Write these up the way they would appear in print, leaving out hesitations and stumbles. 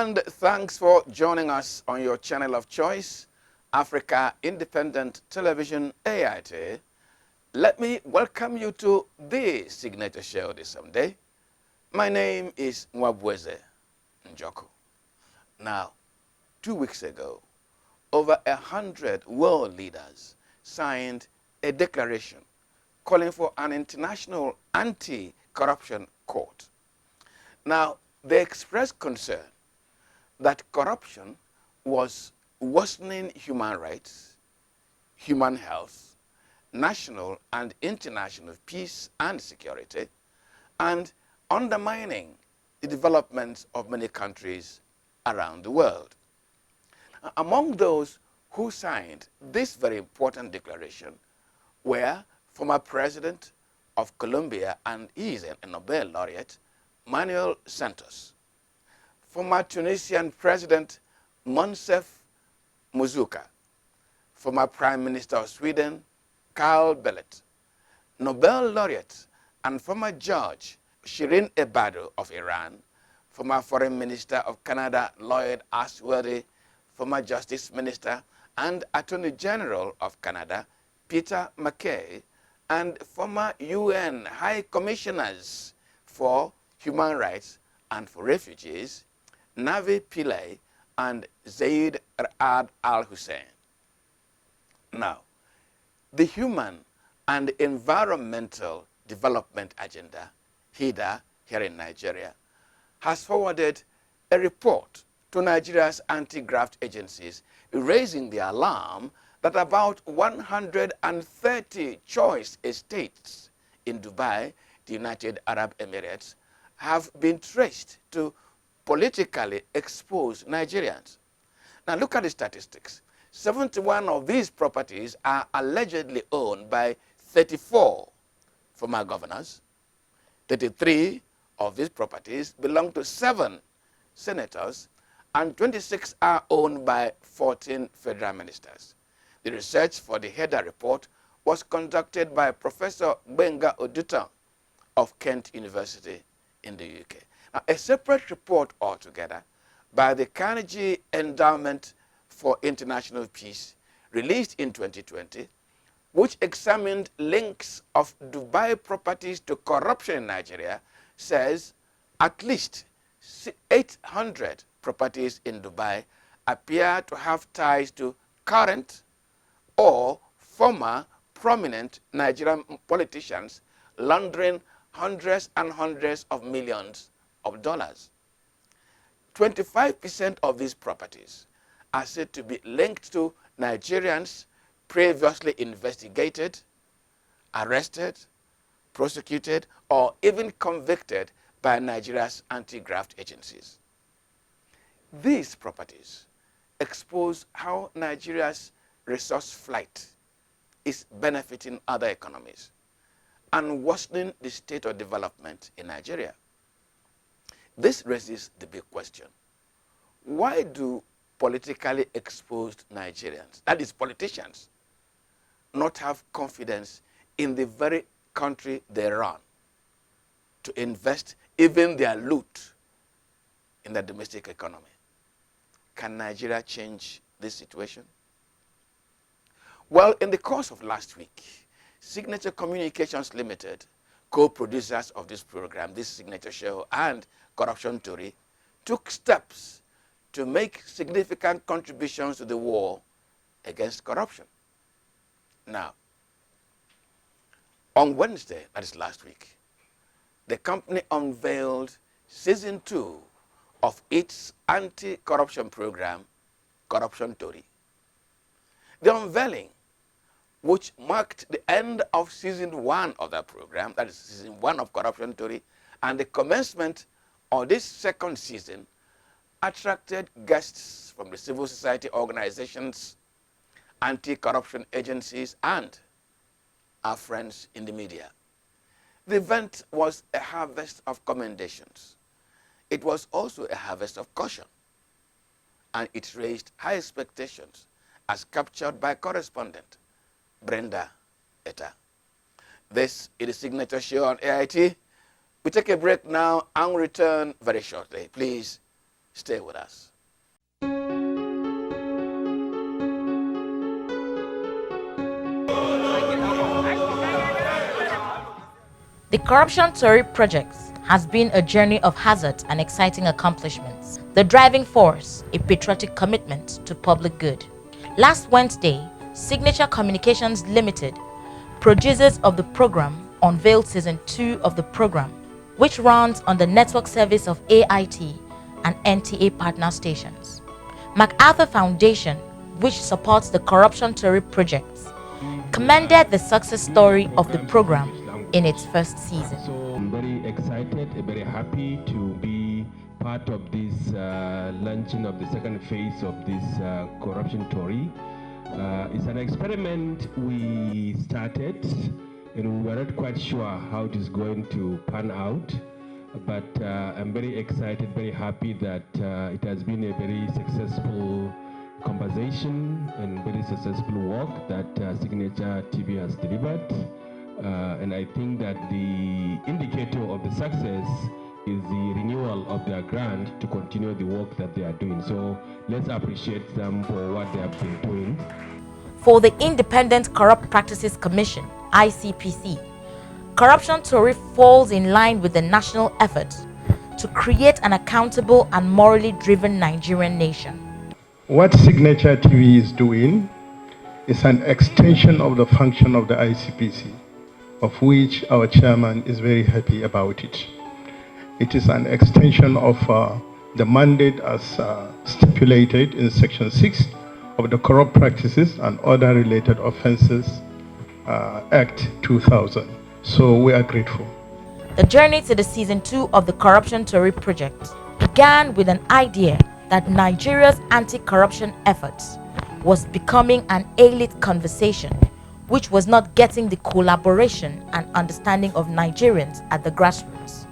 And thanks for joining us on your channel of choice, Africa Independent Television, AIT. Let me welcome you to the signature show this Sunday. My name is Mwabweze Njoko. Now, 2 weeks ago, over 100 world leaders signed a declaration calling for an international anti-corruption court. Now, they expressed concern that corruption was worsening human rights, human health, national and international peace and security, and undermining the development of many countries around the world. Among those who signed this very important declaration were former President of Colombia, and he is a Nobel laureate, Manuel Santos, former Tunisian President Monsef Muzuka, former Prime Minister of Sweden, Carl Bildt, Nobel laureate and former Judge Shirin Ebado of Iran, former Foreign Minister of Canada Lloyd Ashworthy, former Justice Minister and Attorney General of Canada Peter MacKay, and former UN High Commissioners for Human Rights and for Refugees Navi Pillay and Zaid Ra'ad al-Hussein. Now, the Human and Environmental Development Agenda, HIDA, here in Nigeria, has forwarded a report to Nigeria's anti-graft agencies, raising the alarm that about 130 choice estates in Dubai, the United Arab Emirates, have been traced to politically exposed Nigerians. Now look at the statistics. 71 of these properties are allegedly owned by 34 former governors. 33 of these properties belong to 7 senators, and 26 are owned by 14 federal ministers. The research for the HEDA report was conducted by Professor Benga Odutan of Kent University in the UK. Now, a separate report altogether by the Carnegie Endowment for International Peace, released in 2020, which examined links of Dubai properties to corruption in Nigeria, says at least 800 properties in Dubai appear to have ties to current or former prominent Nigerian politicians laundering hundreds and hundreds of millions of dollars. 25% of these properties are said to be linked to Nigerians previously investigated, arrested, prosecuted, or even convicted by Nigeria's anti-graft agencies. These properties expose how Nigeria's resource flight is benefiting other economies and worsening the state of development in Nigeria. This raises the big question: why do politically exposed Nigerians, that is politicians, not have confidence in the very country they run to invest even their loot in the domestic economy? Can Nigeria change this situation? Well, in the course of last week, Signature Communications Limited, co-producers of this program, this signature show, and Corruption Story, took steps to make significant contributions to the war against corruption. Now, on Wednesday, that is last week, the company unveiled Season 2 of its anti-corruption program, Corruption Story. The unveiling, which marked the end of Season 1 of that program, that is Season 1 of Corruption Story, and the commencement of this second season, attracted guests from the civil society organizations, anti-corruption agencies, and our friends in the media. The event was a harvest of commendations. It was also a harvest of caution, and it raised high expectations as captured by correspondent Brenda Etta. This is the signature show on AIT. We take a break now and return very shortly. Please Stay with us. The Corruption Story Project has been a journey of hazards and exciting accomplishments. The driving force, a patriotic commitment to public good. Last Wednesday, Signature Communications Limited, producers of the program, unveiled Season 2 of the program, which runs on the network service of AIT and NTA partner stations. MacArthur Foundation, which supports the Corruption Story Project, commended the success story of the program in its first season. So I'm very excited, very happy to be part of this launching of the second phase of this corruption story. It's an experiment we started, and we were not quite sure how it is going to pan out. But I'm very excited, very happy that it has been a very successful conversation and very successful work that Signature TV has delivered. And I think that the indicator of the success is the renewal of their grant to continue the work that they are doing. So let's appreciate them for what they have been doing. For the Independent Corrupt Practices Commission, ICPC, Corruption Story falls in line with the national effort to create an accountable and morally driven Nigerian nation. What Signature TV is doing is an extension of the function of the ICPC, of which our chairman is very happy about it. It is an extension of the mandate as stipulated in Section 6 of the Corrupt Practices and Other Related Offences Act 2000. So we are grateful. The journey to the Season 2 of the Corruption Story Project began with an idea that Nigeria's anti-corruption efforts was becoming an elite conversation which was not getting the collaboration and understanding of Nigerians at the grassroots,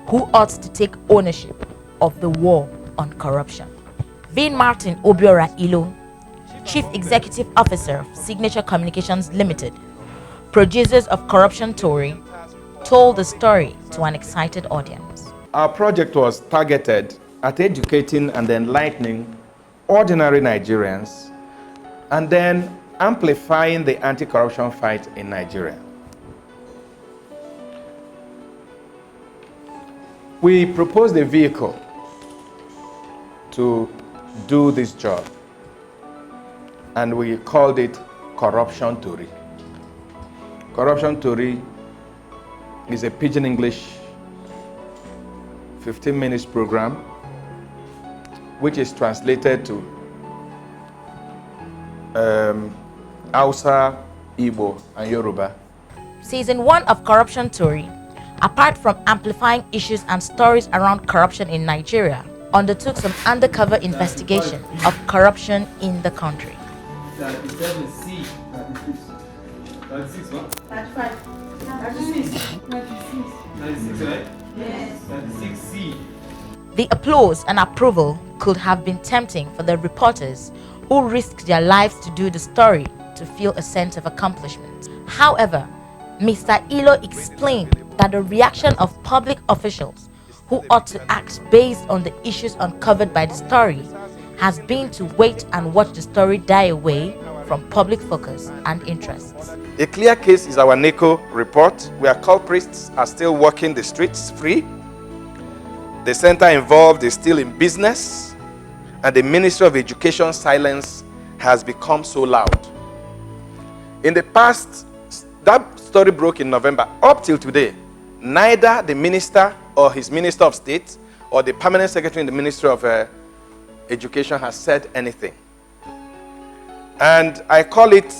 who ought to take ownership of the war on corruption. Vin Martin Obiora Ilo, Chief Executive Officer of Signature Communications Limited, producers of Corruption Story, told the story to an excited audience. Our project was targeted at educating and enlightening ordinary Nigerians and then amplifying the anti-corruption fight in Nigeria. We proposed a vehicle to do this job, and we called it Corruption Story. Corruption Story is a pidgin English 15 minutes program which is translated to Hausa, Igbo, and Yoruba. Season 1 of Corruption Story, apart from amplifying issues and stories around corruption in Nigeria, undertook some undercover investigation of corruption in the country. 37C. 36 what? 35. 36. 96, right? Yes. 36C. The applause and approval could have been tempting for the reporters who risked their lives to do the story to feel a sense of accomplishment. However, Mr. Ilo explained that the reaction of public officials who ought to act based on the issues uncovered by the story has been to wait and watch the story die away from public focus and interests. A clear case is our NECO report, where culprits are still walking the streets free. The center involved is still in business, and the Ministry of Education silence has become so loud. In the past, that story broke in November. Up till today, neither the minister or his Minister of State or the permanent secretary in the Ministry of Education has said anything. And I call it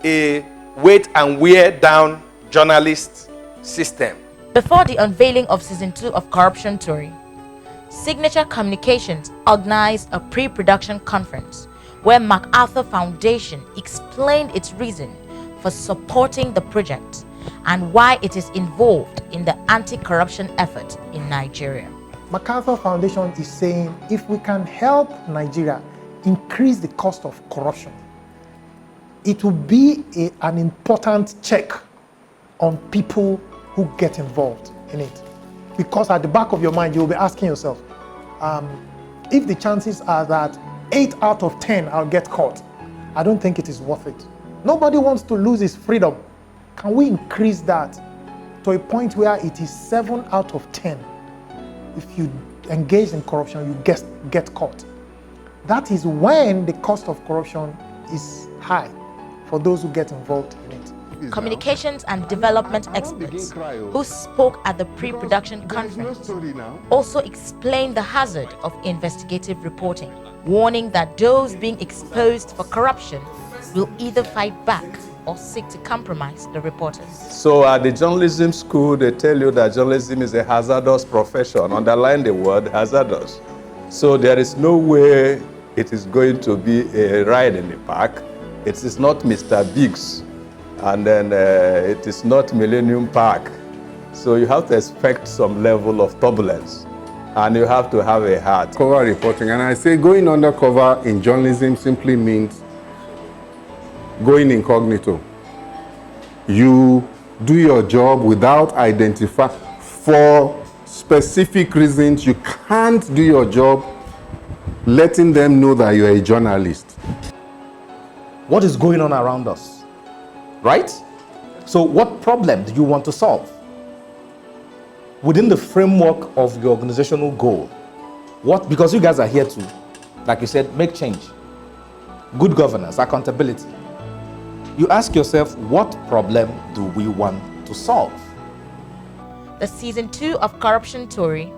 a wait and wear down journalist system. Before the unveiling of Season 2 of Corruption Story, Signature Communications organized a pre-production conference where MacArthur Foundation explained its reason for supporting the project and why it is involved in the anti-corruption effort in Nigeria. MacArthur Foundation is saying if we can help Nigeria increase the cost of corruption, it will be an important check on people who get involved in it. Because at the back of your mind, you'll be asking yourself, if the chances are that 8 out of 10 I'll get caught, I don't think it is worth it. Nobody wants to lose his freedom. Can we increase that to a point where it is 7 out of 10? If you engage in corruption, you get caught. That is when the cost of corruption is high for those who get involved in it. Communications and development experts who spoke at the pre-production conference also explained the hazard of investigative reporting, warning that those being exposed for corruption will either fight back or seek to compromise the reporters. So at the journalism school, they tell you that journalism is a hazardous profession. Underline the word hazardous. So there is no way it is going to be a ride in the park. It is not Mr. Biggs, and then it is not Millennium Park. So you have to expect some level of turbulence, and you have to have a heart. Cover reporting, and I say going undercover in journalism simply means going incognito. You do your job without identifying. For specific reasons, you can't do your job letting them know that you're a journalist. What is going on around us, right? So what problem do you want to solve? Within the framework of your organizational goal, because you guys are here to, like you said, make change, good governance, accountability. You ask yourself, what problem do we want to solve? The season 2 of Corruption Tory,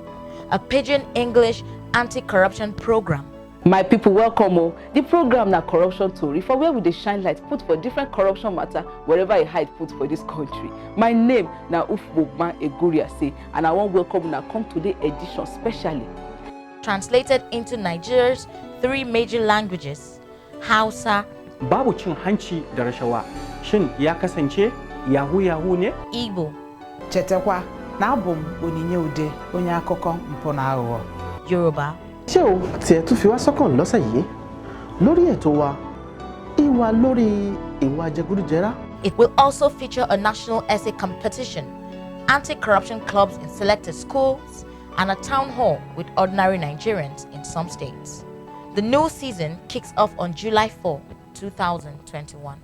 a pidgin English anti-corruption program. My people, welcome. The program na Corruption Tory, for where we dey shine light put for different corruption matter wherever I hide put for this country. My name na Ufbogman Eguriase, and I want welcome na come today edition specially. Translated into Nigeria's 3 major languages, Hausa, babu cin hanci da rashawa. Shin ya kasance yahu ne? Igbo, Chetekwa na abụ m Onyinye Ude, onye akụkọ mpụ na aghụghọ. Yoruba. Ṣé o tiẹ̀ tún fi wá sọ́kàn lọ́sẹ̀ yìí lórí ètò wa ìwà lórí ìwà jẹgúdújẹrá? It will also feature a national essay competition, anti-corruption clubs in selected schools, and a town hall with ordinary Nigerians in some states. The new season kicks off on July 4, 2021.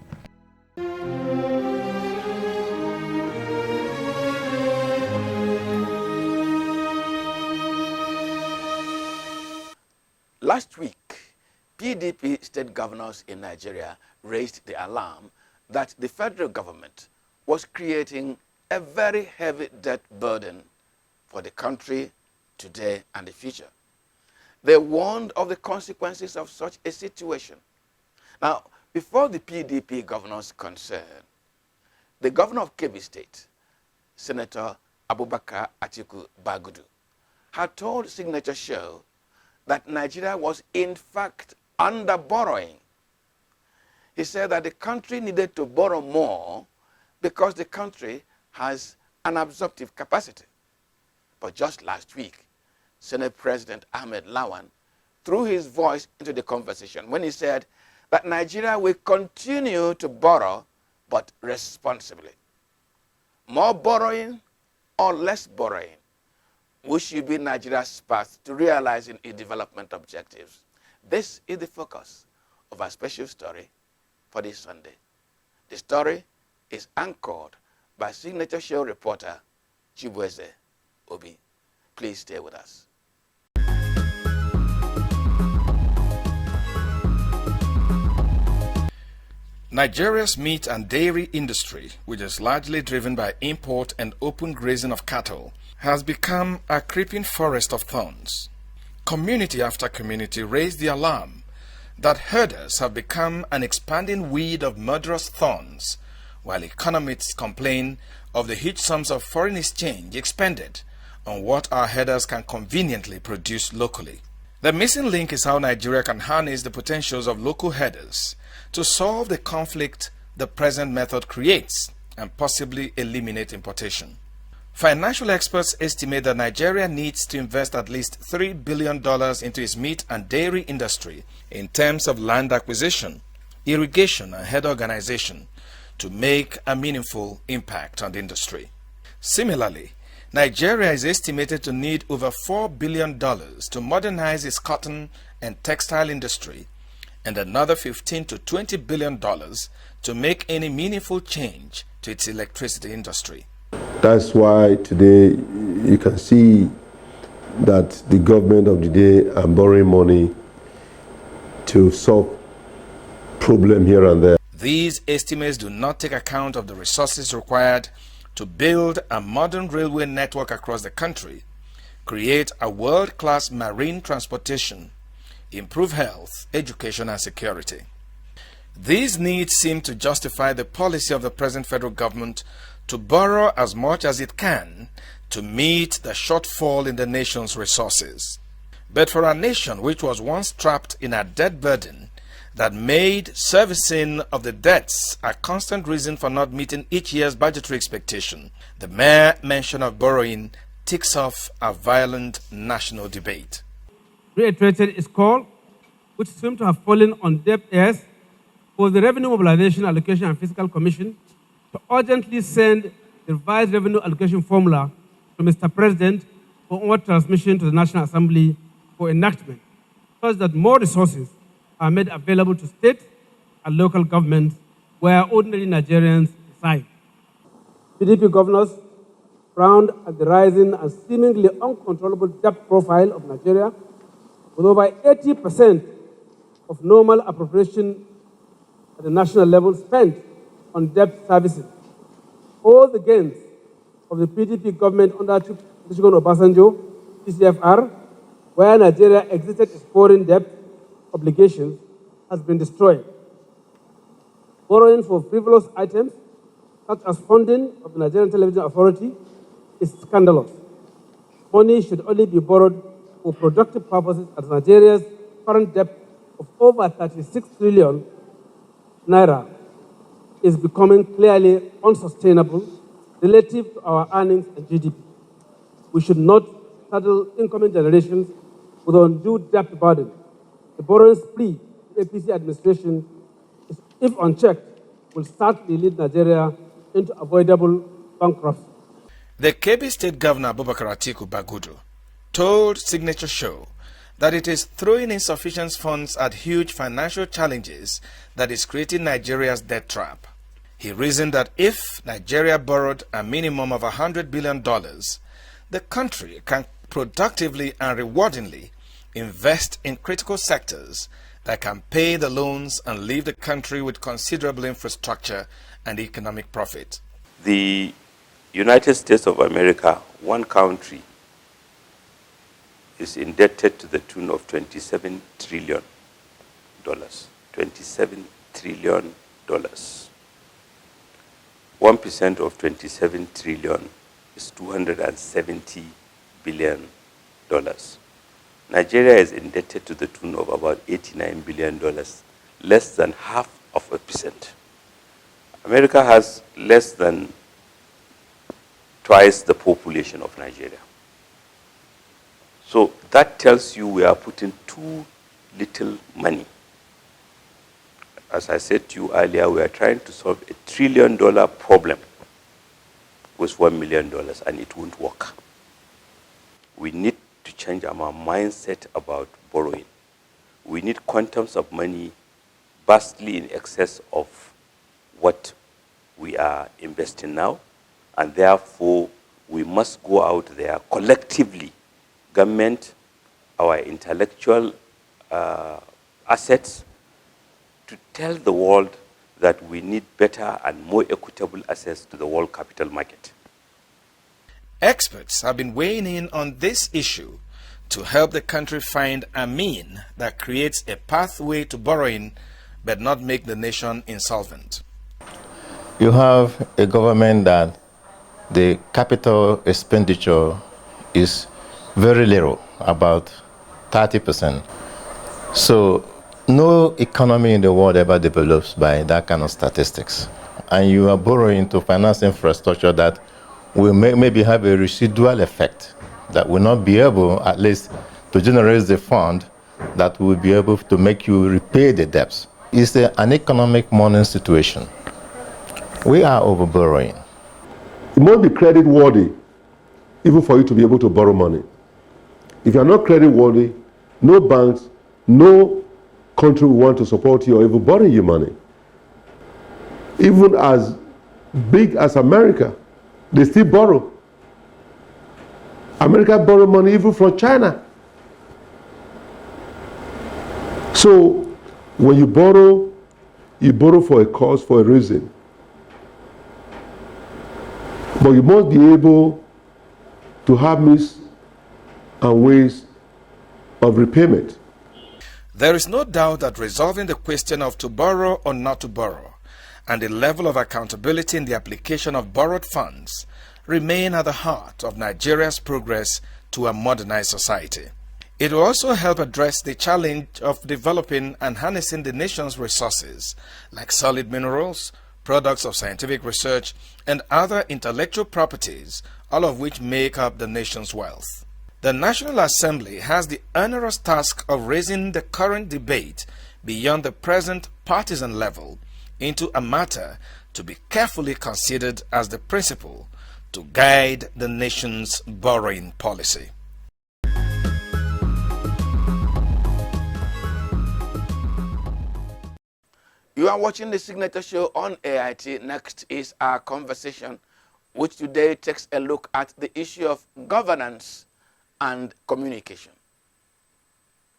Last week, PDP state governors in Nigeria raised the alarm that the federal government was creating a very heavy debt burden for the country today and the future. They warned of the consequences of such a situation. Now, before the PDP governors concerned, the governor of Kebbi State, Senator Abubakar Atiku Bagudu, had told Signature Show that Nigeria was in fact under borrowing. He said that the country needed to borrow more because the country has an absorptive capacity. But just last week, Senate President Ahmed Lawan threw his voice into the conversation when he said that Nigeria will continue to borrow, but responsibly. More borrowing or less borrowing, which should be Nigeria's path to realizing its development objectives. This is the focus of our special story for this Sunday. The story is anchored by Signature Show reporter Chibueze Obi. Please stay with us. Nigeria's meat and dairy industry, which is largely driven by import and open grazing of cattle, has become a creeping forest of thorns. Community after community raised the alarm that herders have become an expanding weed of murderous thorns, while economists complain of the huge sums of foreign exchange expended on what our herders can conveniently produce locally. The missing link is how Nigeria can harness the potentials of local herders to solve the conflict the present method creates and possibly eliminate importation. Financial experts estimate that Nigeria needs to invest at least $3 billion into its meat and dairy industry in terms of land acquisition, irrigation, and head organization to make a meaningful impact on the industry. Similarly, Nigeria is estimated to need over $4 billion to modernize its cotton and textile industry and another $15 to $20 billion to make any meaningful change to its electricity industry. That's why today you can see that the government of the day are borrowing money to solve problems here and there. These estimates do not take account of the resources required to build a modern railway network across the country, create a world-class marine transportation, improve health, education, and security. These needs seem to justify the policy of the present federal government to borrow as much as it can to meet the shortfall in the nation's resources. But for a nation which was once trapped in a debt burden that made servicing of the debts a constant reason for not meeting each year's budgetary expectation, the mere mention of borrowing ticks off a violent national debate. Reiterated its call, which seemed to have fallen on deaf ears, for the Revenue Mobilization, Allocation and Fiscal Commission to urgently send the revised revenue allocation formula to Mr. President for onward transmission to the National Assembly for enactment, such that more resources are made available to state and local governments where ordinary Nigerians reside. PDP governors frowned at the rising and seemingly uncontrollable debt profile of Nigeria, with over 80% of normal appropriation at the national level spent on debt servicing. All the gains of the PDP government under Chief Obasanjo, PCFR, where Nigeria exited its foreign debt obligations, has been destroyed. Borrowing for frivolous items, such as funding of the Nigerian Television Authority, is scandalous. Money should only be borrowed for productive purposes, as Nigeria's current debt of over 36 trillion naira is becoming clearly unsustainable relative to our earnings and GDP. We should not saddle incoming generations with undue debt burden. The borrowing spree of the APC administration, if unchecked, will certainly lead Nigeria into avoidable bankruptcy. The Kebbi State Governor Abubakar Atiku Bagudu told Signature Show that it is throwing insufficient funds at huge financial challenges that is creating Nigeria's debt trap. He reasoned that if Nigeria borrowed a minimum of $100 billion, the country can productively and rewardingly invest in critical sectors that can pay the loans and leave the country with considerable infrastructure and economic profit. The United States of America, one country, is indebted to the tune of $27 trillion. $27 trillion. 1% of 27 trillion is $270 billion. Nigeria is indebted to the tune of about $89 billion, less than 0.5%. America has less than twice the population of Nigeria. So that tells you we are putting too little money. As I said to you earlier, we are trying to solve $1 trillion problem with $1 million, and it won't work. We need to change our mindset about borrowing. We need quantums of money vastly in excess of what we are investing now, and therefore we must go out there collectively, government, our intellectual assets, to tell the world that we need better and more equitable access to the world capital market. Experts have been weighing in on this issue to help the country find a mean that creates a pathway to borrowing but not make the nation insolvent. You have a government that the capital expenditure is very little, about 30%. So no economy in the world ever develops by that kind of statistics. And you are borrowing to finance infrastructure that will maybe have a residual effect, that will not be able, at least, to generate the fund that will be able to make you repay the debts. It's an economic mourning situation. We are over borrowing. It must be credit worthy even for you to be able to borrow money. If you are not credit worthy, no banks, no country will want to support you or even borrow you money. Even as big as America, they still borrow. America borrow money even from China. So when you borrow for a cause, for a reason. But you must be able to have means and ways of repayment. There is no doubt that resolving the question of to borrow or not to borrow and the level of accountability in the application of borrowed funds remain at the heart of Nigeria's progress to a modernized society. It will also help address the challenge of developing and harnessing the nation's resources like solid minerals, products of scientific research, and other intellectual properties, all of which make up the nation's wealth. The National Assembly has the onerous task of raising the current debate beyond the present partisan level into a matter to be carefully considered as the principle to guide the nation's borrowing policy. You are watching the Signature Show on AIT. Next is our conversation, which today takes a look at the issue of governance and communication.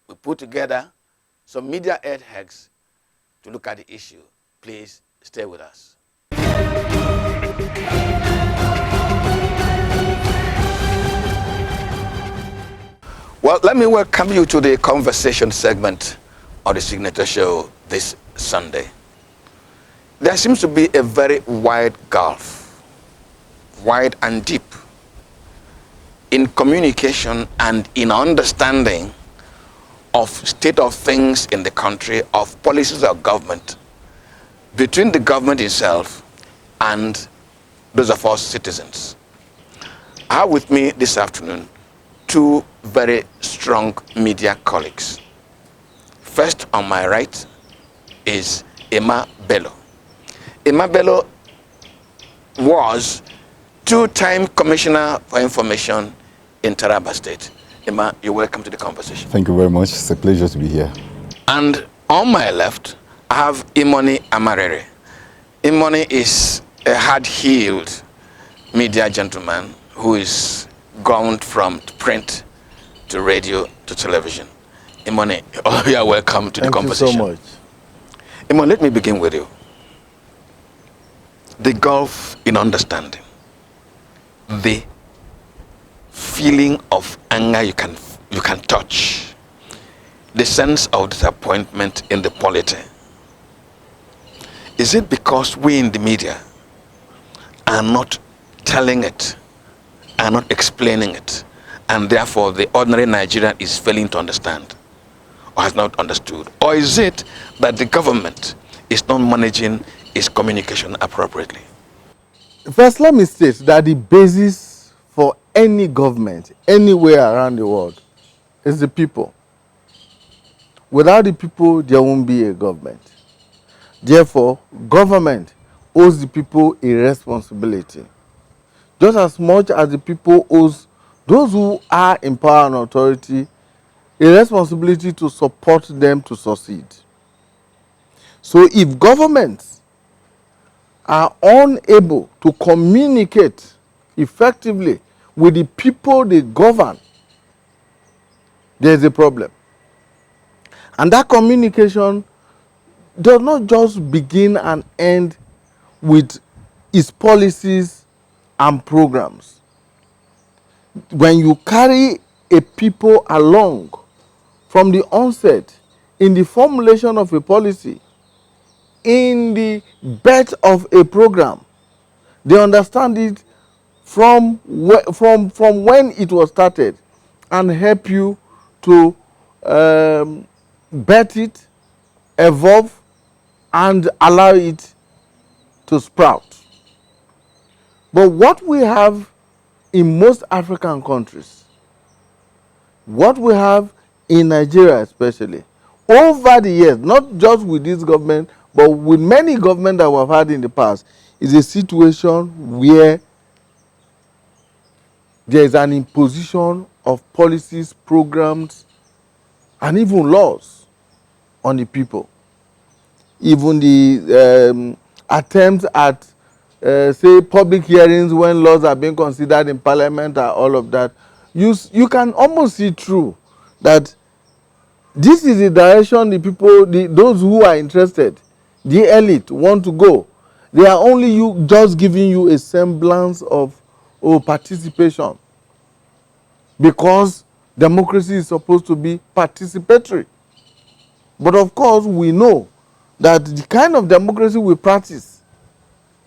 We put together some media heads to look at the issue. Please stay with us. Well, let me welcome you to the conversation segment of the Signature Show this Sunday. There seems to be a very wide gulf, wide and deep, in communication and in understanding of state of things in the country, of policies of government, between the government itself and those of us citizens. I have with me this afternoon two very strong media colleagues. First on my right is Emma Bello. Emma Bello was two-time Commissioner for Information in Taraba State. Emma, you're welcome to the conversation. Thank you very much. It's a pleasure to be here. And on my left, I have Imoni Amarere. Imoni is a hard-heeled media gentleman who is gone from print to radio to television. Imoni, you are welcome to the conversation. Thank you so much. Imoni, let me begin with you. The gulf in understanding, the feeling of anger you can touch, the sense of disappointment in the polity. Is it because we in the media are not telling it, are not explaining it, and therefore the ordinary Nigerian is failing to understand or has not understood? Or is it that the government is not managing its communication appropriately? First, let me state that the basis for any government anywhere around the world is the people. Without the people, there won't be a government. Therefore, government owes the people a responsibility. Just as much as the people owes those who are in power and authority a responsibility to support them to succeed. So if governments are unable to communicate effectively with the people they govern, there is a problem. And that communication does not just begin and end with its policies and programs. When you carry a people along from the onset in the formulation of a policy, in the birth of a program, they understand it from when it was started and help you to birth it, evolve, and allow it to sprout. But what we have in most African countries, what we have in Nigeria especially, over the years, not just with this government, but with many governments that we've had in the past, is a situation where there is an imposition of policies, programs, and even laws on the people. Even the attempts at, say, public hearings when laws are being considered in parliament and all of that, you can almost see through that this is the direction the people, those who are interested, the elite, want to go. They are only just giving you a semblance of participation, because democracy is supposed to be participatory. But of course, we know that the kind of democracy we practice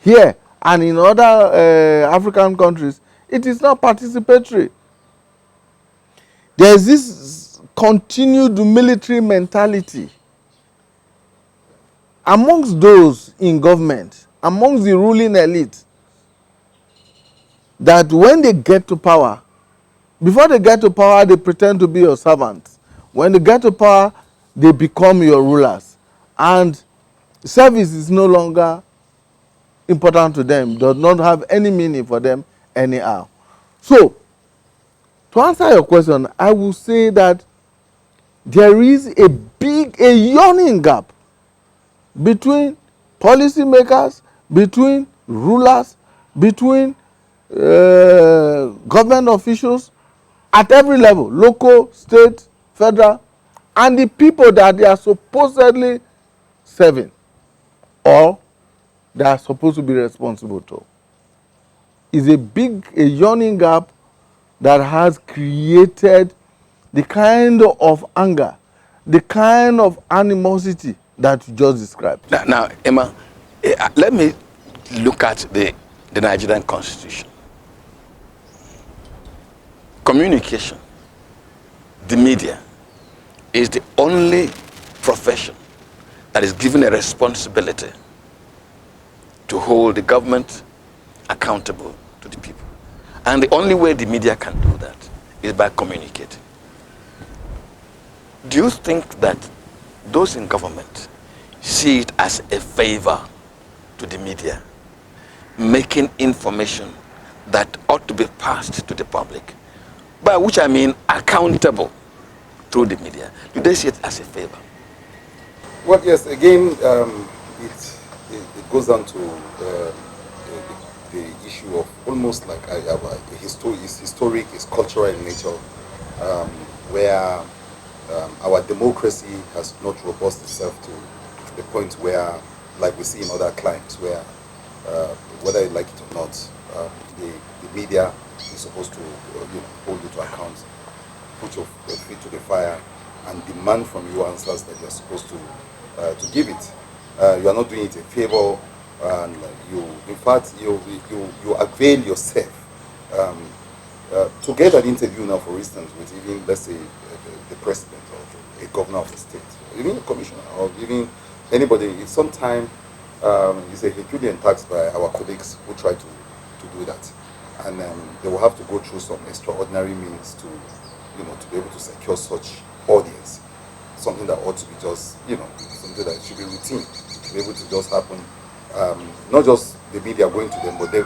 here and in other African countries, it is not participatory. There is this continued military mentality amongst those in government, amongst the ruling elite, that when they get to power, before they get to power, they pretend to be your servants. When they get to power, they become your rulers. And service is no longer important to them, does not have any meaning for them anyhow. So, to answer your question, I will say that there is a yawning gap between policymakers, between rulers, between government officials at every level, local, state, federal, and the people that they are supposedly serving or they are supposed to be responsible to. Is a yawning gap that has created the kind of anger, the kind of animosity that you just described. Now Emma, let me look at the Nigerian constitution. Communication, the media, is the only profession that is given a responsibility to hold the government accountable to the people. And the only way the media can do that is by communicating. Do you think that those in government see it as a favor to the media, making information that ought to be passed to the public, by which I mean accountable through the media? Do they see it as a favor? Well, yes, again, it goes down to the issue of almost like it's historic, it's cultural in nature, where our democracy has not robust itself to the point where, like we see in other climes, where whether you like it or not, the media is supposed to hold you to account, put your feet to the fire, and demand from you answers that you're supposed to give it. You are not doing it a favor, and in fact, you avail yourself to get an interview now, for instance, with even, let's say, the president or a governor of the state, or even a commissioner, or even anybody. It's sometimes it's a Herculean task by our colleagues who try to do that, and they will have to go through some extraordinary means to be able to secure such audience. Something that ought to be just, something that should be routine, to be able to just happen. Not just the media going to them, but they,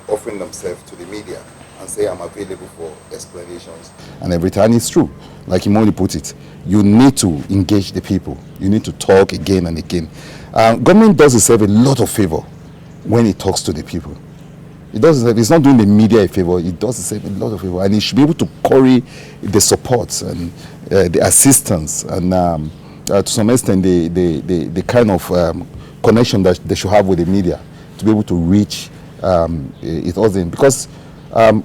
offering themselves to the media and say, I'm available for explanations. And every time it's true. Like Imoni put it, you need to engage the people. You need to talk again and again. Government does itself a lot of favor when it talks to the people. It's not doing the media a favor, it does itself a lot of favor. And it should be able to carry the support and the assistance and to some extent the kind of connection that they should have with the media to be able to reach it all in. Because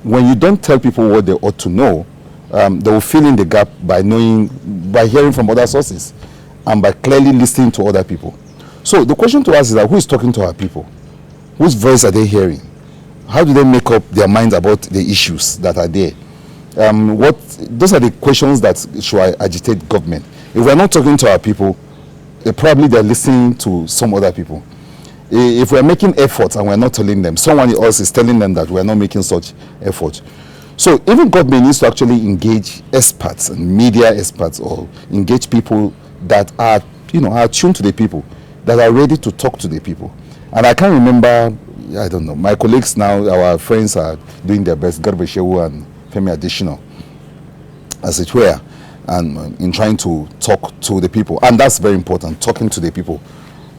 when you don't tell people what they ought to know, they will fill in the gap by hearing from other sources and by clearly listening to other people. So the question to us is that who is talking to our people? Whose voice are they hearing? How do they make up their minds about the issues that are there? Those are the questions that should agitate government. If we're not talking to our people, probably they're listening to some other people. If we're making efforts and we're not telling them, someone else is telling them that we're not making such effort. So even government needs to actually engage experts and media experts, or engage people that are, are tuned to the people, that are ready to talk to the people. And I can remember I don't know. My colleagues now, our friends are doing their best, Garba Shehu and Femi Additional, as it were, and in trying to talk to the people. And that's very important, talking to the people,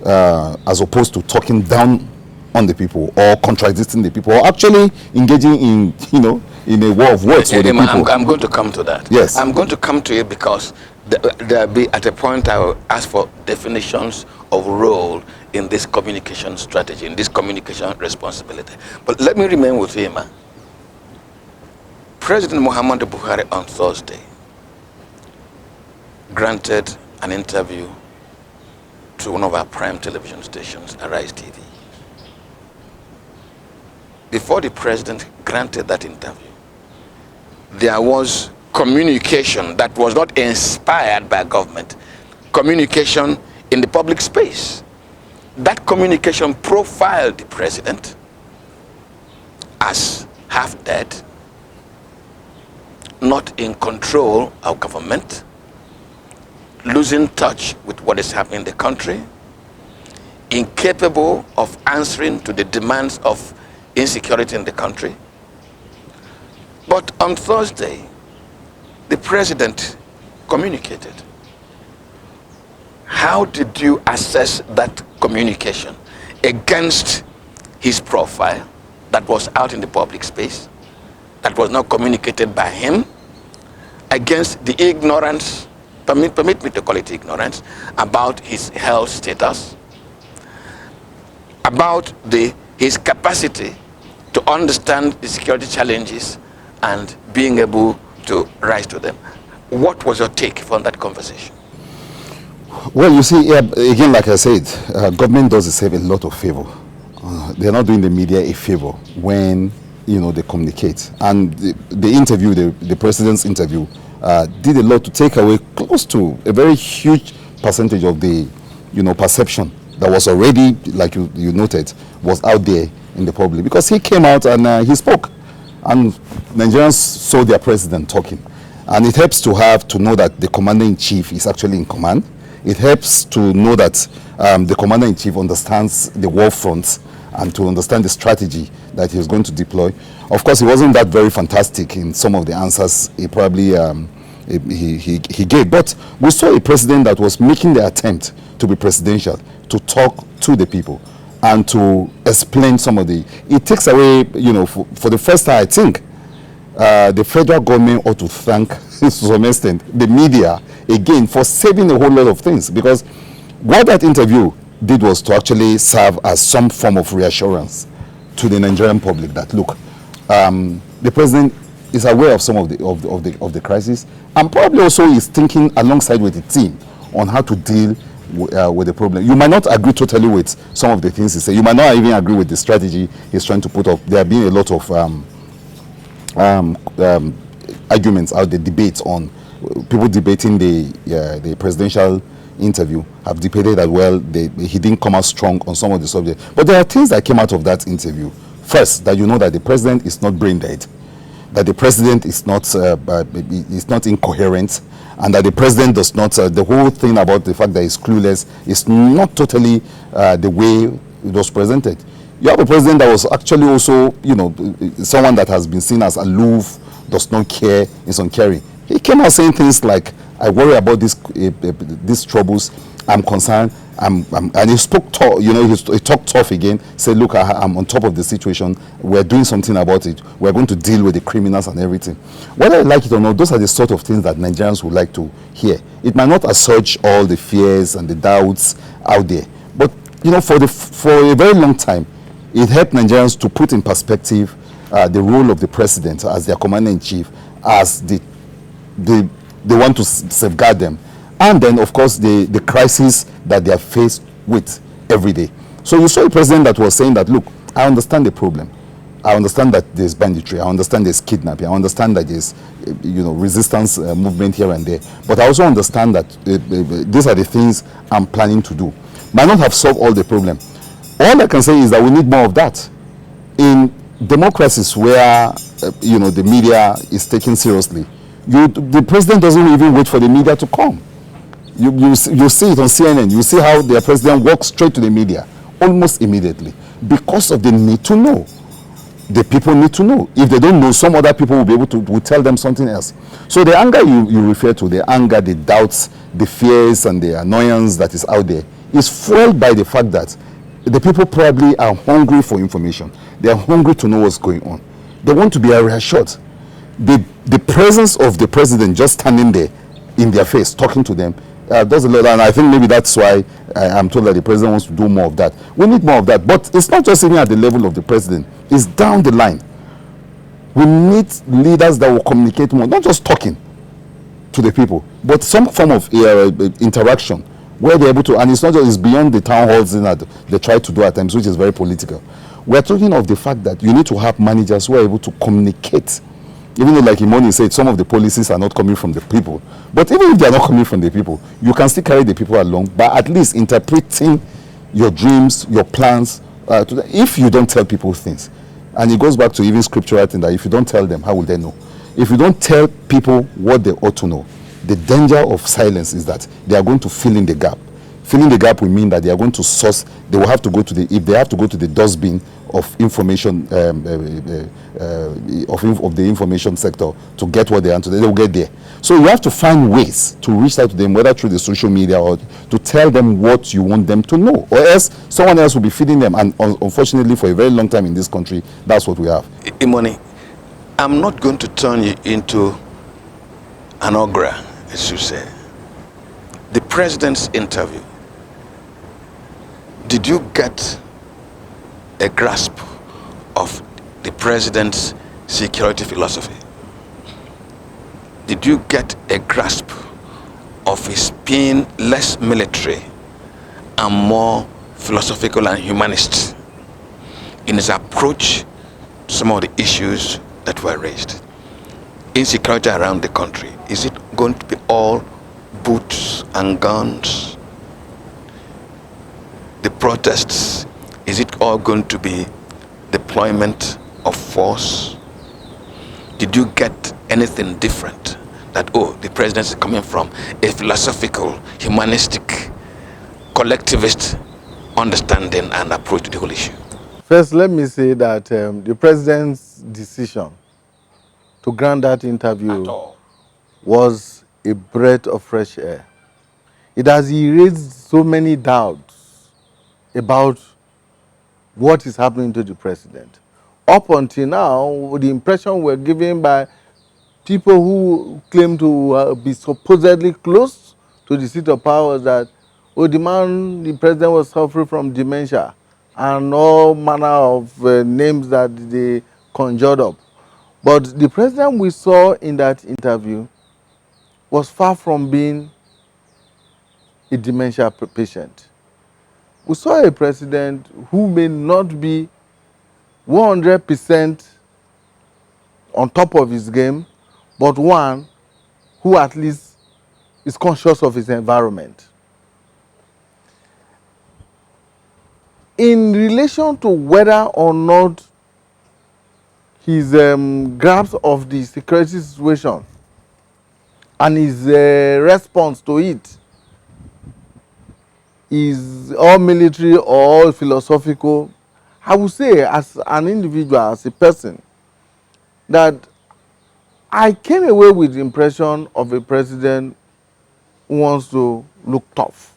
as opposed to talking down on the people or contradicting the people or actually engaging in, you know, in a war of words with the people. I'm going to come to that. Yes. I'm going to come to it because there'll be at a point I will ask for definitions of role in this communication strategy, in this communication responsibility. But let me remain with him. President Muhammadu Buhari on Thursday granted an interview to one of our prime television stations, Arise TV. Before the president granted that interview, there was communication that was not inspired by government, communication in the public space. That communication profiled the president as half dead, not in control of government, losing touch with what is happening in the country, incapable of answering to the demands of insecurity in the country. But on Thursday, the president communicated. How did you assess that communication against his profile that was out in the public space, that was not communicated by him, against the ignorance, permit me to call it ignorance, about his health status, about his capacity to understand the security challenges and being able to rise to them? What was your take from that conversation? Well, you see, again, like I said, government does itself a lot of favor. They're not doing the media a favor when, you know, they communicate. And the interview, the president's interview, did a lot to take away close to a very huge percentage of the, you know, perception that was already, like you noted, was out there in the public. Because he came out and he spoke. And Nigerians saw their president talking. And it helps to know that the commander-in-chief is actually in command. It helps to know that the commander-in-chief understands the war front and to understand the strategy that he is going to deploy. Of course, he wasn't that very fantastic in some of the answers he probably he gave. But we saw a president that was making the attempt to be presidential, to talk to the people and to explain some of the... It takes away, you know, for the first time, I think, the federal government ought to thank, to some extent, the media, again, for saving a whole lot of things. Because what that interview did was to actually serve as some form of reassurance to the Nigerian public that, look, the president is aware of some of the crisis, and probably also is thinking alongside with the team on how to deal with the problem. You might not agree totally with some of the things he said. You might not even agree with the strategy he's trying to put up. There have been a lot of arguments out there, debates on people debating the presidential interview, have debated that, well, he didn't come out strong on some of the subjects. But there are things that came out of that interview. First, that you know that the president is not brain dead, that the president is not incoherent, and that the president does not, the whole thing about the fact that he's clueless is not totally the way it was presented. You have a president that was actually also, you know, someone that has been seen as aloof, does not care, is uncaring. He came out saying things like, I worry about these troubles, I'm concerned, and he spoke tough, you know, he talked tough again, said, look, I'm on top of the situation, we're doing something about it, we're going to deal with the criminals and everything. Whether I like it or not, those are the sort of things that Nigerians would like to hear. It might not assuage all the fears and the doubts out there, but, you know, for a very long time, it helped Nigerians to put in perspective the role of the president as their commander-in-chief, as they want to safeguard them. And then, of course, the crisis that they are faced with every day. So you saw a president that was saying that, look, I understand the problem. I understand that there's banditry. I understand there's kidnapping. I understand that there's, you know, resistance movement here and there. But I also understand that these are the things I'm planning to do. Might not have solved all the problem. All I can say is that we need more of that. In democracies where, you know, the media is taken seriously, the president doesn't even wait for the media to come. You see it on CNN. You see how their president walks straight to the media almost immediately. because of the need to know. The people need to know. If they don't know, some other people will be able to will tell them something else. So the anger you refer to, the anger, the doubts, the fears, and the annoyance that is out there is fueled by the fact that the people probably are hungry for information. They are hungry to know what's going on. They want to be reassured. The presence of the president just standing there in their face, talking to them, does a lot. And I think maybe that's why I'm told that the president wants to do more of that. We need more of that. But it's not just even at the level of the president. It's down the line. We need leaders that will communicate more, not just talking to the people, but some form of interaction where they're able to, and it's not just, it's beyond the town halls that they try to do at times, which is very political. We're talking of the fact that you need to have managers who are able to communicate. Even though, like Imoni said, some of the policies are not coming from the people. But even if they are not coming from the people, you can still carry the people along by at least interpreting your dreams, your plans. If you don't tell people things, and it goes back to even scriptural thing that if you don't tell them, how will they know? If you don't tell people what they ought to know, the danger of silence is that they are going to fill in the gap. Filling the gap will mean that they are going to source, they will have to go to the, if they have to go to the dustbin of information, of the information sector to get what they want to, they will get there. So you have to find ways to reach out to them, whether through the social media or to tell them what you want them to know, or else someone else will be feeding them. And unfortunately, for a very long time in this country, that's what we have. Imoni, I'm not going to turn you into an ogre, as you say. The president's interview, did you get a grasp of the president's security philosophy? Did you get a grasp of his being less military and more philosophical and humanist in his approach to some of the issues that were raised? Insecurity around the country, is it going to be all boots and guns? The protests, is it all going to be deployment of force? Did you get anything different? That, oh, the president is coming from a philosophical, humanistic, collectivist understanding and approach to the whole issue? First, let me say that the president's decision to grant that interview was a breath of fresh air. It has erased so many doubts about what is happening to the president. Up until now, the impression we're given by people who claim to be supposedly close to the seat of power is that, oh, the president was suffering from dementia and all manner of names that they conjured up. But the president we saw in that interview was far from being a dementia patient. We saw a president who may not be 100% on top of his game, but one who at least is conscious of his environment. In relation to whether or not his grasp of the security situation and his response to it is all military or all philosophical, I would say as an individual, as a person, that I came away with the impression of a president who wants to look tough,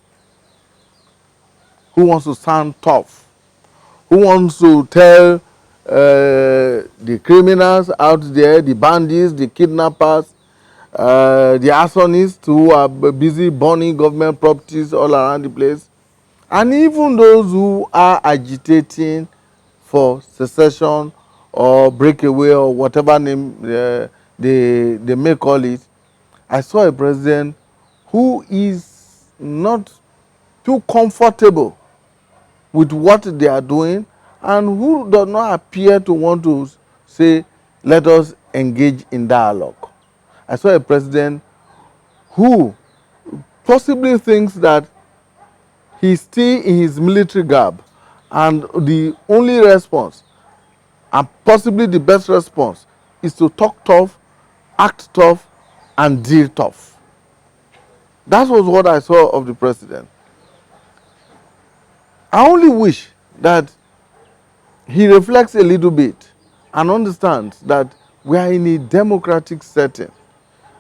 who wants to sound tough, who wants to tell the criminals out there, the bandits, the kidnappers, the arsonists who are busy burning government properties all around the place, and even those who are agitating for secession or breakaway or whatever name they may call it. I saw a president who is not too comfortable with what they are doing and who does not appear to want to say, let us engage in dialogue. I saw a president who possibly thinks that he's still in his military garb and the only response, and possibly the best response, is to talk tough, act tough, and deal tough. That was what I saw of the president. I only wish that he reflects a little bit and understands that we are in a democratic setting,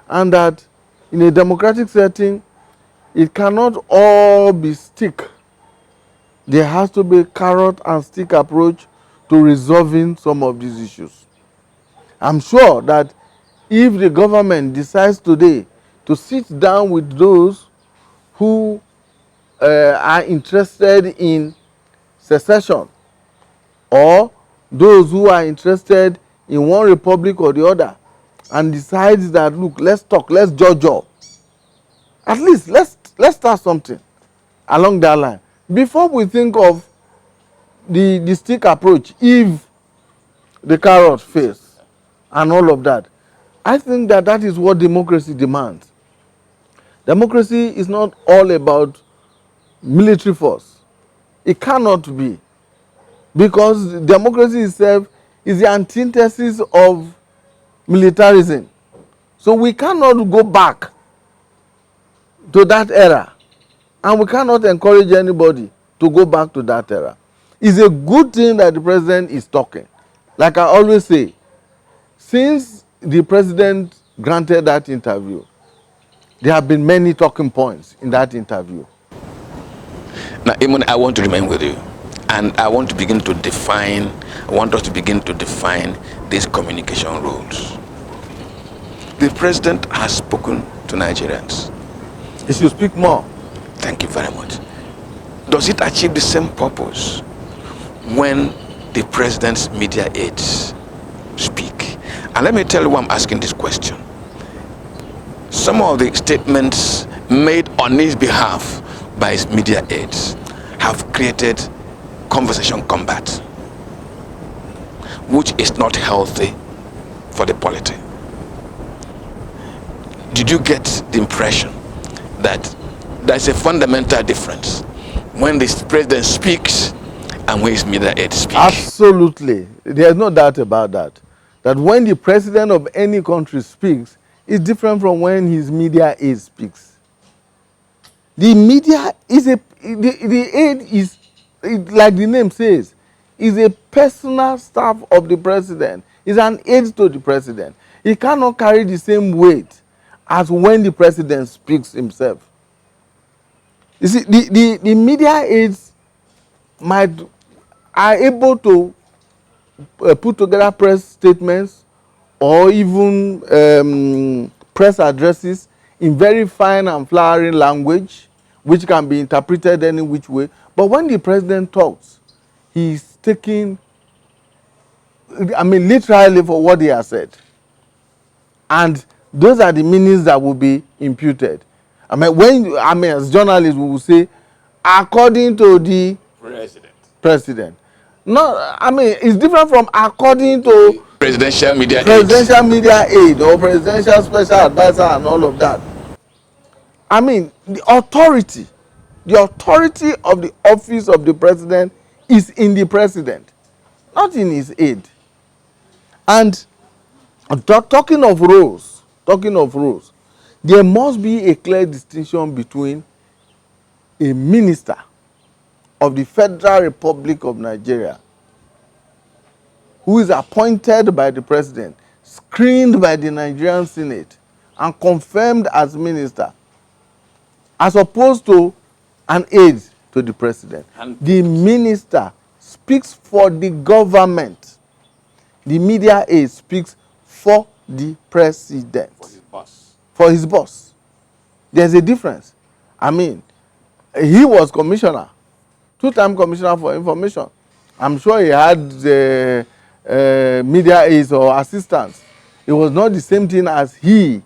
and that in a democratic setting, it cannot all be stick. There has to be a carrot and stick approach to resolving some of these issues. I'm sure that if the government decides today to sit down with those who are interested in secession, or those who are interested in one republic or the other, and decides that, look, let's talk, let's judge all. At least let's start something along that line before we think of the stick approach if the carrot fails and all of that. I think that that is what democracy demands. Democracy is not all about military force. It cannot be, because democracy itself is the antithesis of militarism. So we cannot go back to that era, and we cannot encourage anybody to go back to that era. It's a good thing that the president is talking. Like I always say, since the president granted that interview, there have been many talking points in that interview. Now, Imon, I want to remain with you, and I want us to begin to define these communication rules. The president has spoken to Nigerians. He should speak more. Thank you very much. Does it achieve the same purpose when the president's media aides speak? And let me tell you why I'm asking this question. Some of the statements made on his behalf by his media aides have created conversation combat, which is not healthy for the polity. Did you get the impression that there's a fundamental difference when the president speaks and when his media aides speak? Absolutely. There's no doubt about that. That when the president of any country speaks, it's different from when his media aide speaks. The media is the aide is, like the name says, is a personal staff of the president. Is an aide to the president. He cannot carry the same weight as when the president speaks himself. You see, the media aides are able to put together press statements or even press addresses in very fine and flowery language, which can be interpreted any which way. But when the president talks, he's taking, literally for what he has said. And those are the meanings that will be imputed. As journalists, we will say, according to the president. No, it's different from according to presidential media aid or presidential special advisor and all of that. The authority of the office of the president is in the president, not in his aide. And talking of roles, there must be a clear distinction between a minister of the Federal Republic of Nigeria who is appointed by the president, screened by the Nigerian Senate, and confirmed as minister, as opposed to an aide to the president. The minister speaks for the government. The media aide speaks for the president. For his boss. There's a difference. He was commissioner, two-time commissioner for information. I'm sure he had the media aides or assistants. It was not the same thing as he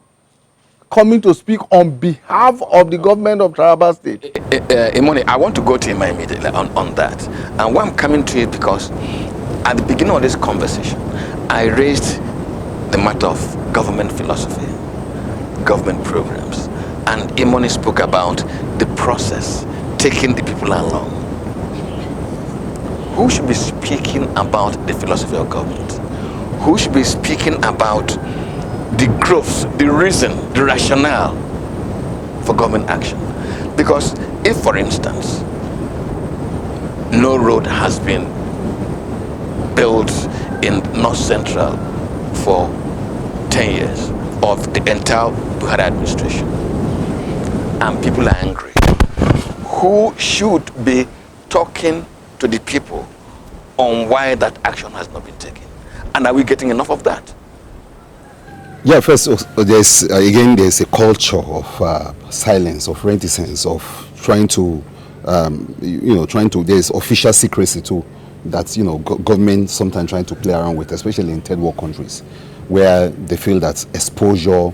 coming to speak on behalf of the government of Taraba State. Imoni, I want to go to him immediately on that. And why I'm coming to it, because at the beginning of this conversation, I raised the matter of government philosophy, government programs. And Imoni spoke about the process, taking the people along. Who should be speaking about the philosophy of government? Who should be speaking about the growth, the reason, the rationale for government action? Because if, for instance, no road has been built in North Central for 10 years of the entire Buhari administration. And people are angry. Who should be talking to the people on why that action has not been taken? And are we getting enough of that? Yeah, first, there's there's a culture of silence, of reticence, of trying to, there's official secrecy too, that, government sometimes trying to play around with, especially in third world countries, where they feel that exposure,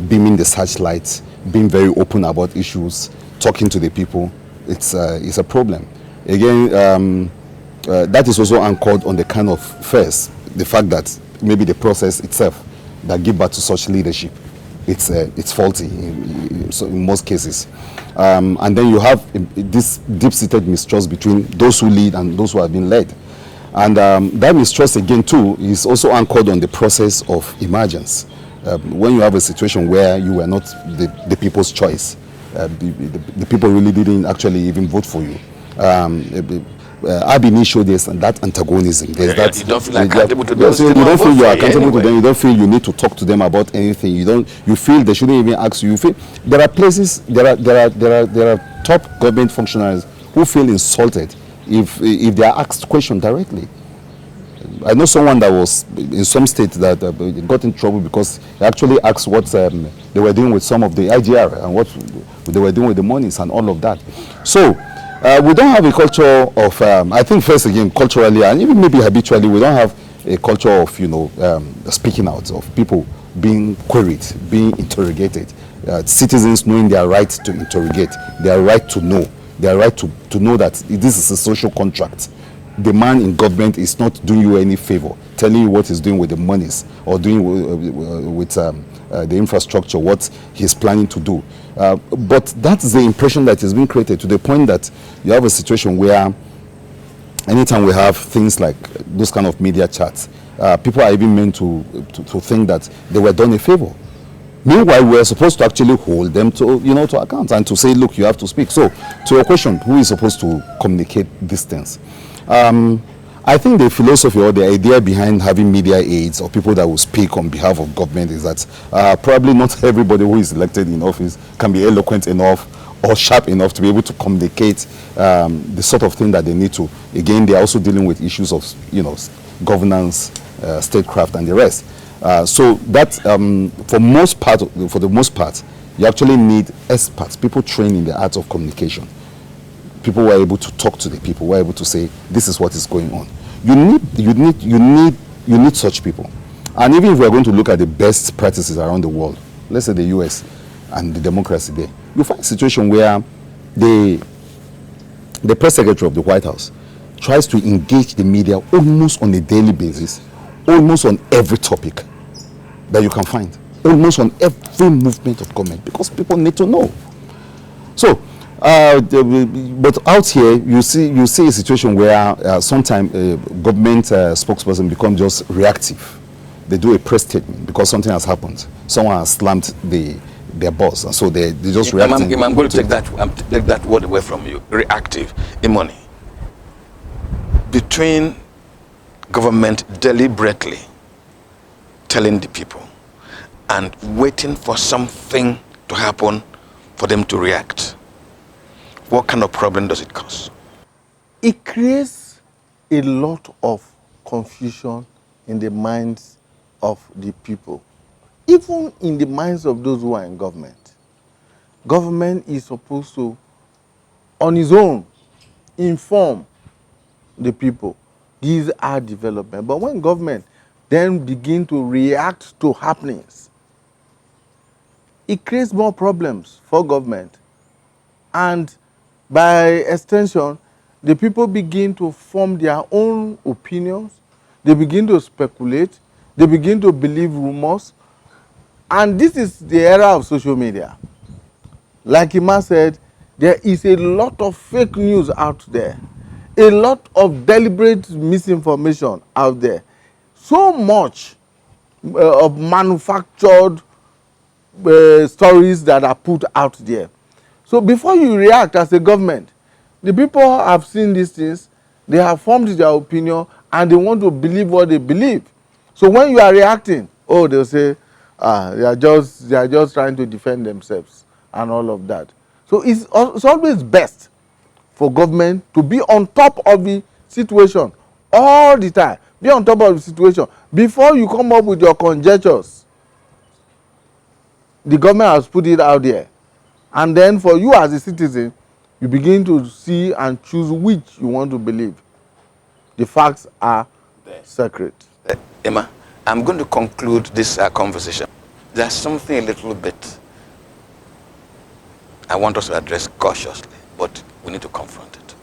beaming the searchlights, being very open about issues, talking to the people, it's a problem. Again, that is also anchored on the kind of, first, the fact that maybe the process itself that give birth to such leadership, it's faulty in most cases. And then you have this deep-seated mistrust between those who lead and those who have been led. And that mistrust again too is also anchored on the process of emergence. When you have a situation where you were not the people's choice, the people really didn't actually even vote for you. Ab initio, there's that antagonism. There's that you don't feel accountable to those. You don't feel you're accountable anyway. to them. You don't feel you need to talk to them about anything. You feel they shouldn't even ask you. You feel there are places, there are top government functionaries who feel insulted if they are asked questions directly. I know someone that was in some state that got in trouble because he actually asked what they were doing with some of the IGR and what they were doing with the monies and all of that. So we don't have a culture of, I think first again, culturally and even maybe habitually, we don't have a culture of, speaking out, of people being queried, being interrogated, citizens knowing their right to interrogate, their right to know, their right to know that this is a social contract. The man in government is not doing you any favor, telling you what he's doing with the monies or doing with the infrastructure, what he's planning to do. But that's the impression that is being created, to the point that you have a situation where anytime we have things like those kind of media chats, people are even meant to think that they were done a favor. Meanwhile, we're supposed to actually hold them to account and to say, look, you have to speak. So to your question, who is supposed to communicate these things? I think the philosophy or the idea behind having media aides or people that will speak on behalf of government is that probably not everybody who is elected in office can be eloquent enough or sharp enough to be able to communicate the sort of thing that they need to. Again, they are also dealing with issues of governance, statecraft, and the rest. So that for the most part, you actually need experts, people trained in the art of communication. People were able to talk to the people, were able to say, this is what is going on. You need such people. And even if we're going to look at the best practices around the world, let's say the US and the democracy there, you find a situation where the press secretary of the White House tries to engage the media almost on a daily basis, almost on every topic that you can find, almost on every movement of government, because people need to know. So, but out here, you see a situation where sometimes a government spokesperson becomes just reactive. They do a press statement because something has happened. Someone has slammed their boss, and so they just react. I'm going to take that word away from you. Reactive, Imoni. Between government deliberately telling the people and waiting for something to happen for them to react, what kind of problem does it cause? It creates a lot of confusion in the minds of the people, even in the minds of those who are in government. Government is supposed to, on its own, inform the people. These are development. But when government then begin to react to happenings, it creates more problems for government. And by extension, the people begin to form their own opinions. They begin to speculate. They begin to believe rumors. And this is the era of social media. Like Ima said, there is a lot of fake news out there. A lot of deliberate misinformation out there. So much of manufactured stories that are put out there. So before you react as a government, the people have seen these things, they have formed their opinion, and they want to believe what they believe. So when you are reacting, oh, they'll say, they are just trying to defend themselves and all of that. So it's always best for government to be on top of the situation all the time. Be on top of the situation before you come up with your conjectures. The government has put it out there, and then for you as a citizen, you begin to see and choose which you want to believe. The facts are sacred. Emma, I'm going to conclude this conversation. There's something a little bit I want us to address cautiously, but we need to confront it.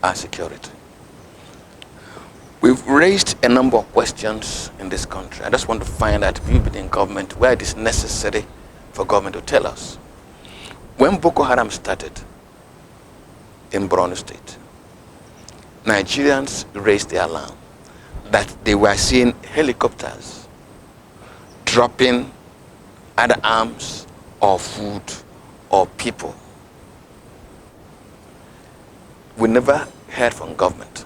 Our security. We've raised a number of questions in this country. I just want to find out if you've been in government where it is necessary for government to tell us. When Boko Haram started in Borno State, Nigerians raised the alarm that they were seeing helicopters dropping either arms or food or people. We never heard from government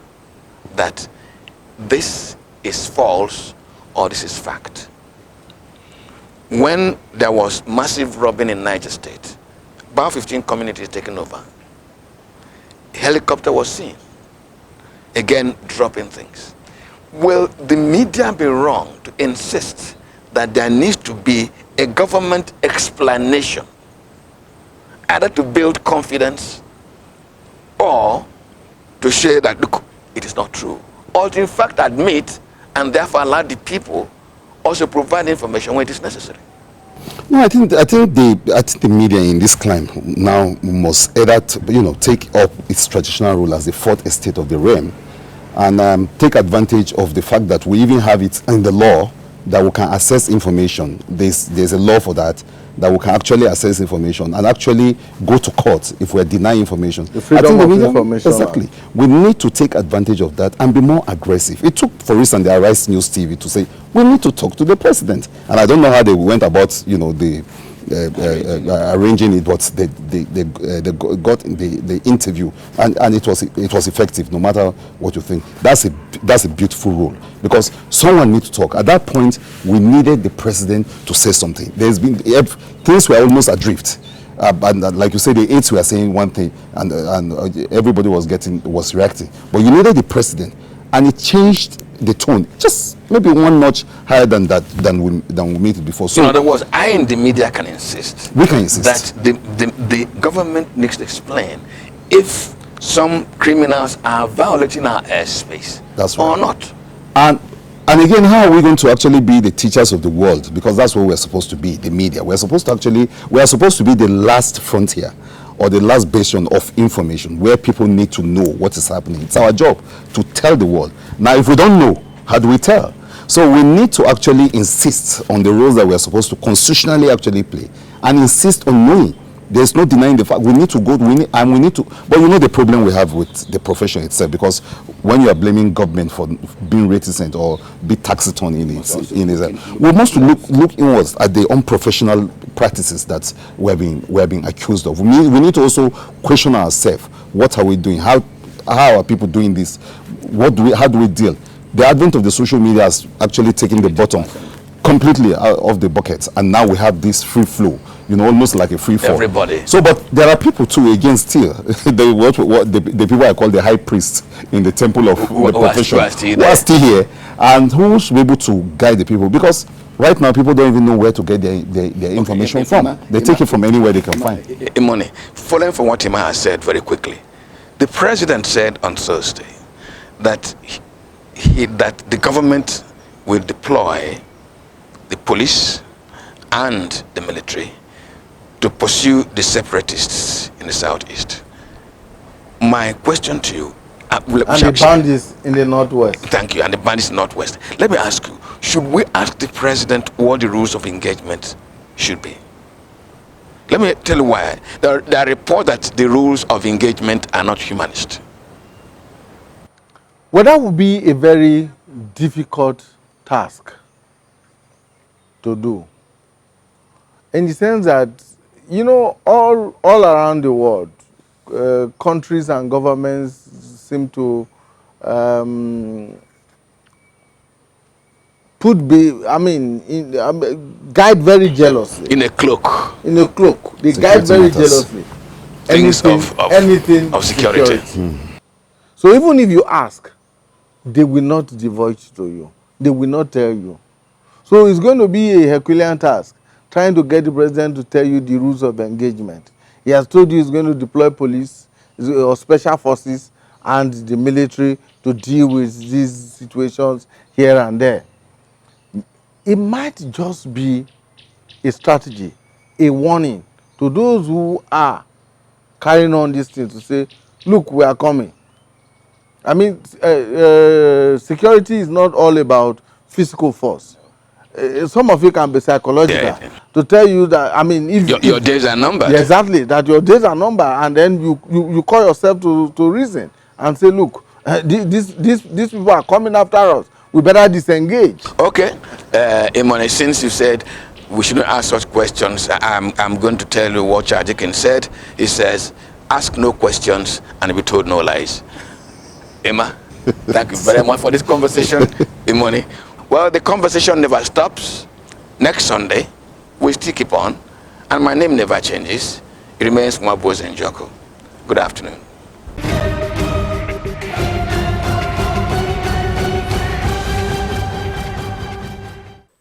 that this is false or this is fact. When there was massive robbing in Niger State, about 15 communities taken over, a helicopter was seen, again dropping things. Will the media be wrong to insist that there needs to be a government explanation, either to build confidence or to say that, look, it is not true, or to in fact admit and therefore allow the people also provide information when it is necessary? No, I think the media in this climb now must either take up its traditional role as the fourth estate of the realm, and take advantage of the fact that we even have it in the law that we can access information. There's a law for that we can actually access information and actually go to court if we're denying information. The freedom of information. Exactly. We need to take advantage of that and be more aggressive. It took, for instance, the Arise News TV to say, we need to talk to the president. And I don't know how they went about, arranging it, but they got the interview, and it was effective, no matter what you think. That's a beautiful role, because someone needs to talk. At that point, we needed the president to say something. There's been things were almost adrift. And like you said, the aides were saying one thing, and everybody was reacting. But you needed the president, and it changed the tone, just maybe one notch higher than we made it before. So in other words, I in the media can insist. We can insist that the government needs to explain if some criminals are violating our airspace. That's right. Or not. And again, how are we going to actually be the teachers of the world? Because that's what we're supposed to be, the media. We are supposed to be the last frontier, or the last bastion of information, where people need to know what is happening. It's our job to tell the world. Now, if we don't know, how do we tell? So we need to actually insist on the roles that we're supposed to constitutionally actually play, and insist on knowing. There's no denying the fact. We need to go, but you know the problem we have with the profession itself, because when you are blaming government for being reticent or be taciturn in its we must look inwards at the unprofessional practices that we're being accused of. We need to also question ourselves. What are we doing? How are people doing this? How do we deal? The advent of the social media has actually taken the bottom completely out of the bucket, and now we have this free flow, almost like a free fall. Everybody. So, but there are people too, again, still the people I call the high priests in the temple of the profession, who are still here, and who should be able to guide the people, because right now people don't even know where to get their information from. They take it from anywhere they can find. Imoni, following from what Ima has said very quickly, the president said on Thursday that that the government will deploy the police and the military to pursue the separatists in the southeast. My question to you, and the bandits in the northwest. Thank you, and the bandits in the northwest. Let me ask you, should we ask the president what the rules of engagement should be? Let me tell you why. There are reports that the rules of engagement are not humanist. Well, that would be a very difficult task to do, in the sense that, all around the world, countries and governments seem to guide very jealously. In a cloak. In a cloak. They guide very jealously. Things of security. So even if you ask, they will not divulge to you. They will not tell you. So it's going to be a Herculean task trying to get the president to tell you the rules of engagement. He has told you he's going to deploy police or special forces and the military to deal with these situations here and there. It might just be a strategy, a warning to those who are carrying on this thing to say, look, we are coming. I mean, security is not all about physical force. Some of it can be psychological to tell you that, I mean, if your days are numbered. Yeah, exactly, that your days are numbered, and then you call yourself to reason and say, look, these people are coming after us. We better disengage. Okay, Imone, since you said we shouldn't ask such questions, I'm going to tell you what Chajikin said. He says, ask no questions and be told no lies. Emma, thank you very much for this conversation, Imone. Well, the conversation never stops. Next Sunday, we still keep on, and my name never changes. It remains Mwabose Njoko. Good afternoon.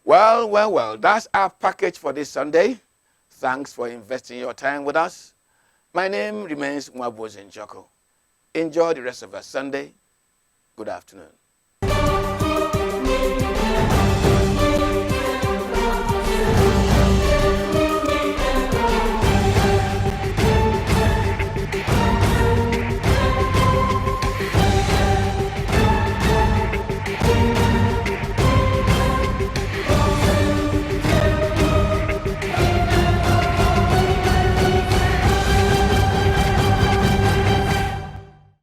Well, that's our package for this Sunday. Thanks for investing your time with us. My name remains Mwabose Njoko. Enjoy the rest of our Sunday. Good afternoon.